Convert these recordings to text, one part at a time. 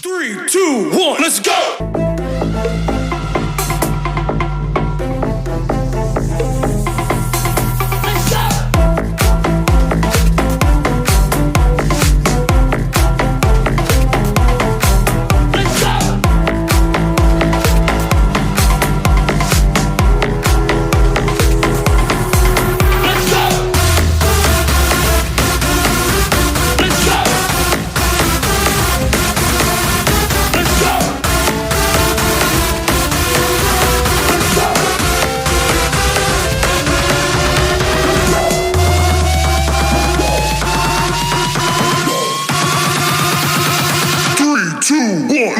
3, 2, 1, let's go!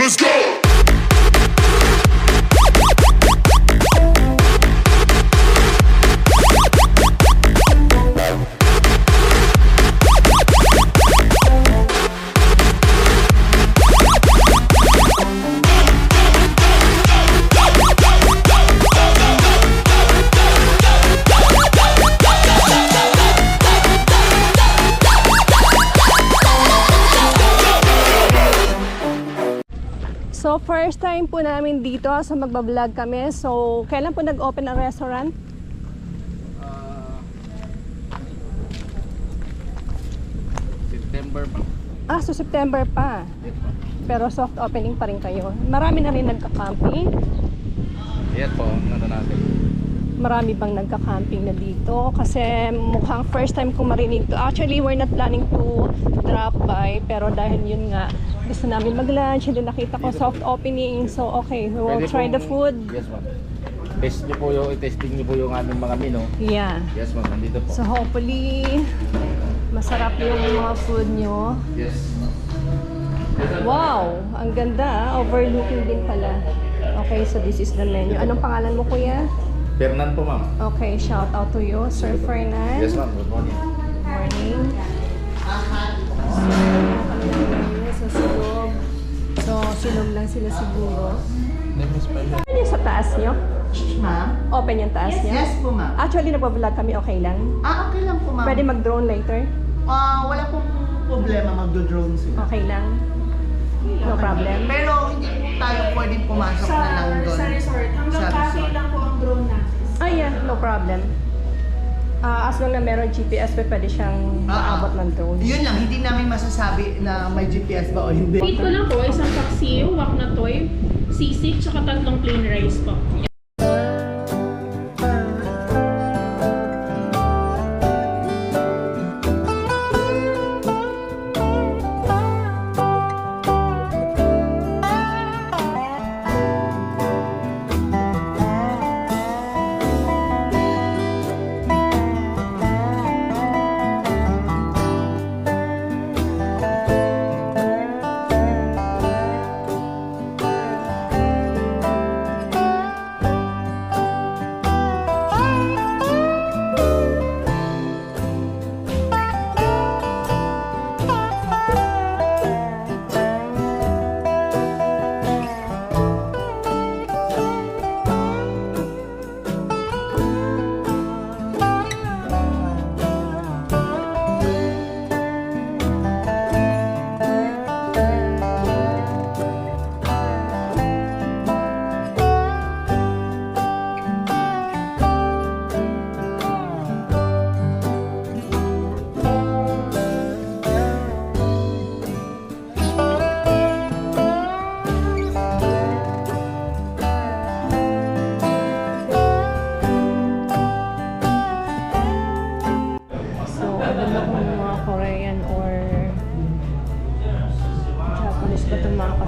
Let's go! So first time po namin dito sa magbablog kami. So kailan po nag-open ang restaurant? September pa. So September pa. Pero soft opening pa rin kayo. Marami na rin nagka-camping. Yan po, ano natin. Marami bang nagka-camping na dito? Kasi mukhang first time ko marinig to. Actually, we're not planning to drop by. Pero dahil yun nga, gusto namin mag-lunch. Hindi nakita ko soft opening. So okay, we will try the food. Yes ma'am. Testing niyo po yung aming mga menu. Yeah. Yes ma'am, nandito po. So hopefully, masarap yung mga food nyo. Yes. Wow! Ang ganda. Overlooking din pala. Okay, so this is the menu. Anong pangalan mo, kuya? Fernan po ma'am. Okay, shout out to you, Sir Fernan. Yes ma'am, good morning. Morning. So, kami sa silog. So, silog lang sila siguro. Ano yung sa taas nyo? Ma'am? Open yung taas nyo? Yes po, ma'am. Actually, nagbablog kami, okay lang? Okay lang po, ma'am. Pwede mag-drone later? Wala pong problema, magdo-drone sila. Okay lang? No problem? Pero hindi tayo pwedeng pumasok na lang doon. Sa resort. Hanggang cafe lang po ang drone natin. Yeah, no problem. As long na meron GPS, pwede siyang maabot ng drone. Yun lang, hindi namin masasabi na may GPS ba o hindi. Dito lang po, isang paksiw, wak na toy, sisig, tsaka 3 plain rice po.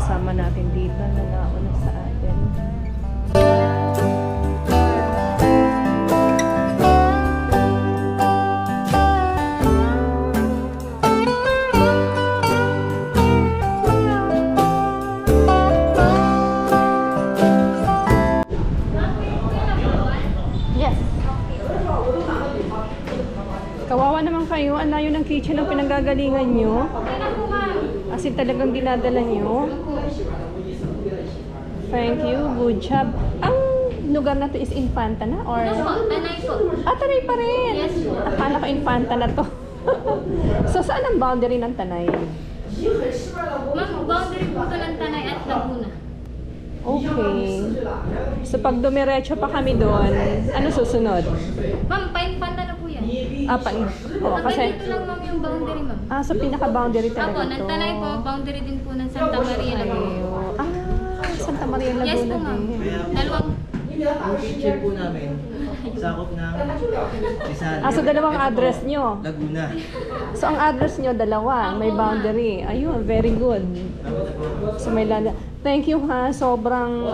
kasama natin dito na nauna sa atin. Yes. Kawawa naman kayo, ang layo ng kitchen ang pinanggagalingan nyo. As in talagang dinadala nyo. Thank you, good job. Ang lugar na to is Infanta na? Or... Tanay po. Tanay pa rin. Yes po. Akala ko Infanta na to. So saan ang boundary ng Tanay? Ma'am, boundary po ito ng Tanay. Okay. So pag dumiretso pa kami doon, ano susunod? Ma'am, pa-infanta na po yan. Kasi Hanggang dito lang ma'am yung boundary ma'am. so pinaka-boundary Apo, talaga ng to. Tanay po, boundary din po ng Santa Maria Laguna. Santa Maria Laguna Yes po ma'am. din. Dalawang, Ang kitchen po namin, sakop ng Rizal. So dalawang address nyo. Laguna. So ang address nyo dalawa, may boundary. Ayun, very good. So may lala. Thank you ha, sobrang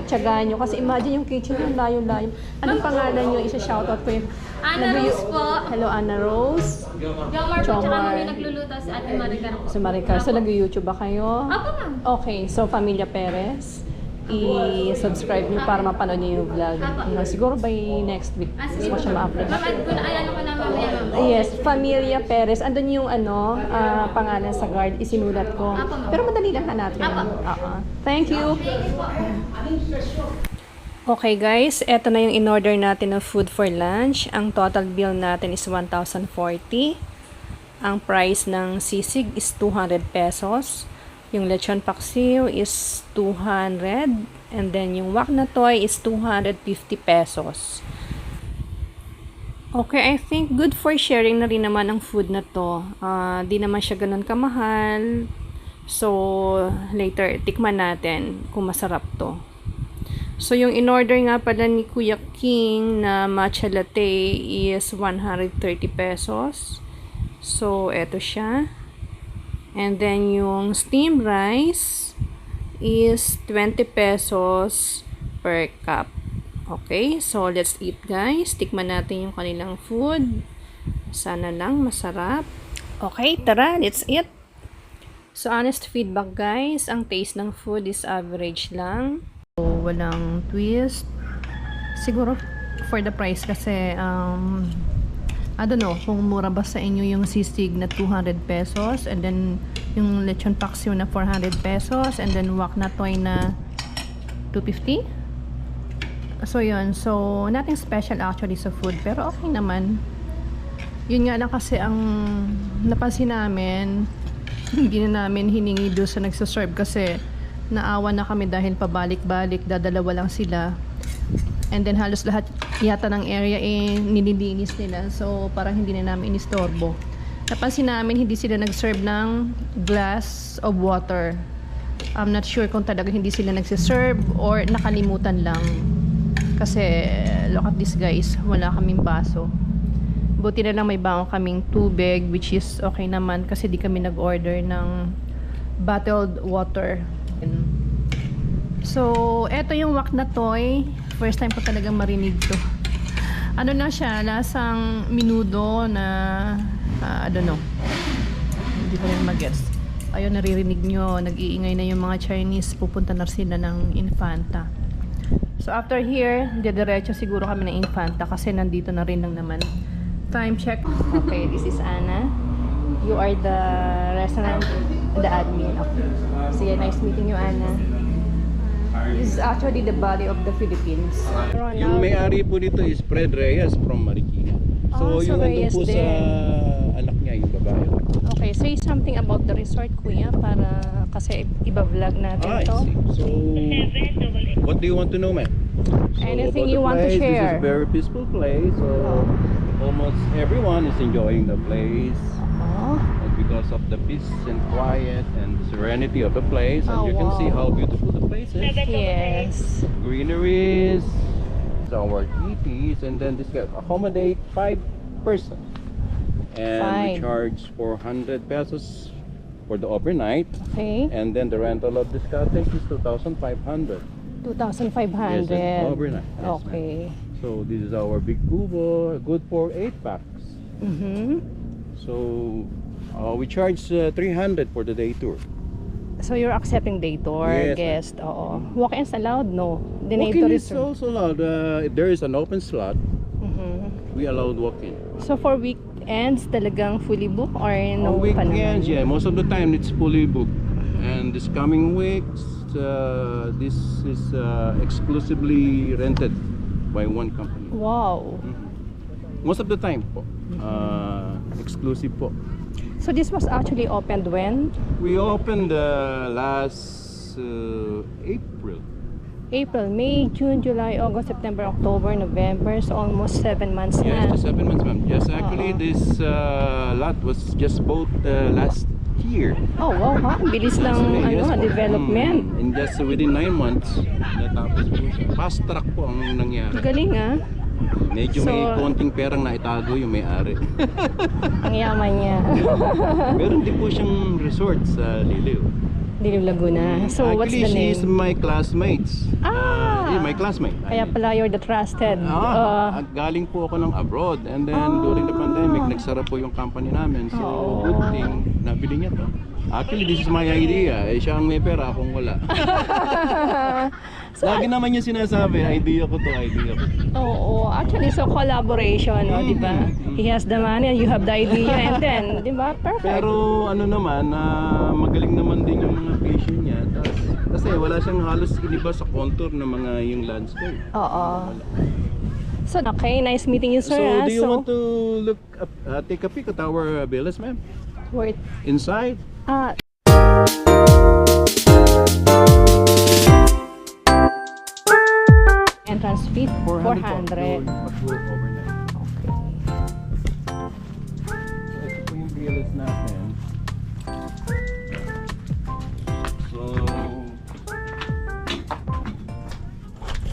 tiyaga nyo. Kasi imagine yung kitchen nyo, layo-layo. Anong pangalan nyo? Isa-shoutout ko yun. Ana Rose po. Hello, Ana Rose. Jomar po, tsaka Jomar. mami nagluluto sa Ate Maricar po. So Maricar, so nag-YouTube ba kayo? Apo ma'am. Okay, so Familia Perez. I-subscribe nyo para mapanood nyo yung vlog. Siguro by next week. Sige Mas po. siya ma-upload. Ma'am, ano ko na mamaya ma'am. Yes, Familia Perez. Andun yung pangalan sa guard, isinulat ko. Apo, ma'am. Pero madali lang hanapin. Apo. Thank you. Okay guys, eto na yung in-order natin ng food for lunch. Ang total bill natin is 1,040. Ang price ng sisig is 200 pesos. Yung lechon paksiw is 200. And then yung wak na toy is 250 pesos. Okay, I think good for sharing na rin naman ang food na to. Di naman siya ganun kamahal. So, later, tikman natin kung masarap to. So, yung in-order nga pala ni Kuya King na matcha latte is 130 pesos. So, eto siya. And then, yung steamed rice is 20 pesos per cup. Okay, so let's eat guys. Tikman natin yung kanilang food. Sana lang masarap. Okay, tara, let's eat. So, honest feedback guys, ang taste ng food is average lang. So, walang twist. Siguro for the price kasi, I don't know kung mura ba sa inyo yung sisig na 200 pesos and then yung lechon paksiw na 400 pesos and then wak na toy na 250. So yun, so nothing special actually sa food pero okay naman. Yun nga lang kasi ang napansin namin, hindi na namin hiningi doon sa nagsaserve kasi naawa na kami dahil pabalik-balik, dadalawa lang sila. And then halos lahat yata ng area nililinis nila. So parang hindi na namin inistorbo. Napansin namin hindi sila nag-serve ng glass of water. I'm not sure kung talaga hindi sila nagsiserve or nakalimutan lang. Kasi look at this guys, wala kaming baso. Buti na lang may baon kaming tubig which is okay naman kasi di kami nag-order ng bottled water. So eto yung wak na toy. First time ko talagang marinig to. Ano na siya, lasang minudo na I don't know. Hindi ko rin mag-gets. Ayun, naririnig nyo, nag-iingay na yung mga Chinese, pupunta na sila ng Infanta. So after here, diretso siguro kami ng Infanta kasi nandito na rin lang naman. Time check. Okay, this is Anna. You are the restaurant, the admin. Okay. Sige, nice meeting you, Anna. This is actually the Bali of the Philippines. Yung may-ari po dito is Fred Reyes from Marikina. So so yung nandun Reyes po sa din. anak niya, yung babae. Okay, say something about the resort, kuya, para kasi iba-vlog natin I to. see. So, what do you want to know, ma'am? So, Anything about the you want to place, share. This is a very peaceful place. So, almost everyone is enjoying the place. Because of the peace and quiet and the serenity of the place, and you can see how beautiful the place is. Yes. Greeneries, our TPs, and then this can accommodate 5 persons. And we 5. charge 400 pesos for the overnight, Okay. and then the rental of this cottage is 2,500. 2,500. Yes, and overnight. Yes, ma'am. Okay. So this is our big kubo, good for 8 packs. So we charge 300 for the day tour. So you're accepting day tour, Yes, guest? Oo. Walk-ins allowed? No. The day Walk-in tour is also allowed. If there is an open slot, we allowed walk-in. So for weekends, talagang fully booked or no On pa naman? weekends, yeah, most of the time it's fully booked. And this coming weeks, this is exclusively rented by one company. Wow. Most of the time po, exclusive po. So this was actually opened when? We opened last is April. April, May, June, July, August, September, October, November. So almost 7 months Yes, na. just 7 months, ma'am. Yes, actually, this lot was just bought last year. Oh, wow, ha? Ang bilis ng Yes po. development. And just within 9 months, natapos po siya. Fast track po ang nangyari. Galing, ah. Medyo may So- konting perang naitago yung may-ari. Ang yaman niya. Meron din po siyang resort sa Liliw. Dilim Laguna. So, what's the Actually, name? she's my classmates. My classmate. Kaya pala you're the trusted. Galing po ako ng abroad. And then, during the pandemic, nagsara po yung company namin. So, good thing, nabili niya to. Actually, this is my idea. Siya ang may pera, akong wala. Lagi naman niya sinasabi, idea ko to, idea ko. Oo, actually, so collaboration, no, di ba? He has the money and you have the idea, and then, di ba? Perfect. Pero ano naman, magaling naman din yung mga vision niya. Kasi wala siyang halos iniba sa contour ng mga yung landscape. Oo. So, okay, nice meeting you, sir. So, do you want to look up, take a peek at our villas, ma'am? Wait. Inside? Entrance fee, 400. Mag-work overnight. Okay. Ito po yung villas natin. So,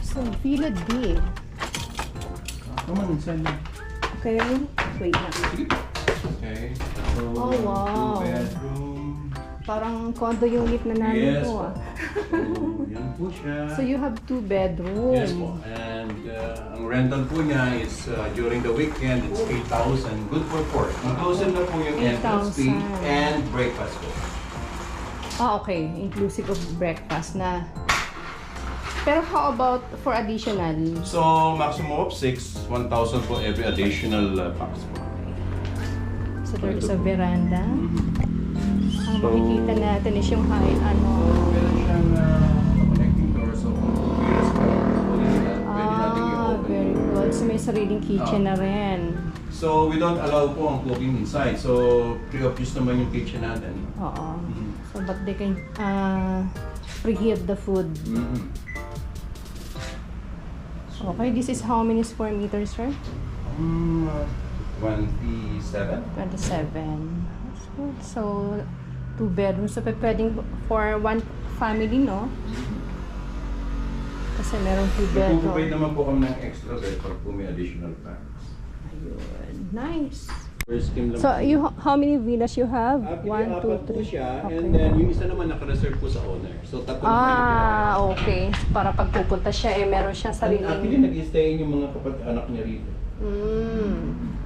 So, Villa D. come on inside na. Okay, wait na. Okay. So, Oh, wow. 2-bedroom. Parang condo unit na namin Yes po, po. ah. So, yan po siya. So, you have 2 bedrooms. Yes po. And ang rental po niya is during the weekend, it's 8,000. Good for 4. Inclusive na po yung entrance fee 8,000. and breakfast po. Okay. Inclusive of breakfast na. Pero how about for additional? So, maximum of 6, 1,000 po every additional pax po. So, there is a veranda. Ang So- makikita natin is yung high, Meron siyang connecting door. So, kung curious po, pwede natin i-open. very good. So, may sariling kitchen na rin. So, we don't allow po ang cooking inside. So, free of use naman yung kitchen natin. Oo. So, but they can preheat the food. Okay, this is how many square meters, sir? 27. 27. So, 2 bedrooms. So, pwedeng for 1 family, no? Kasi meron 2 Nag-provide bedroom. naman po kami ng extra bed pag po may additional packs. Ayun. Nice. First scheme lang So, po. how many villas you have? Actually, 1, 2, 4 po 3. siya. Okay. And then, yung isa naman naka-reserve po sa owner. So, tatlo na kayo. Okay. Para pag pupunta siya, meron siyang Actually, sariling... nag-stay yung mga anak niya rito. Mm.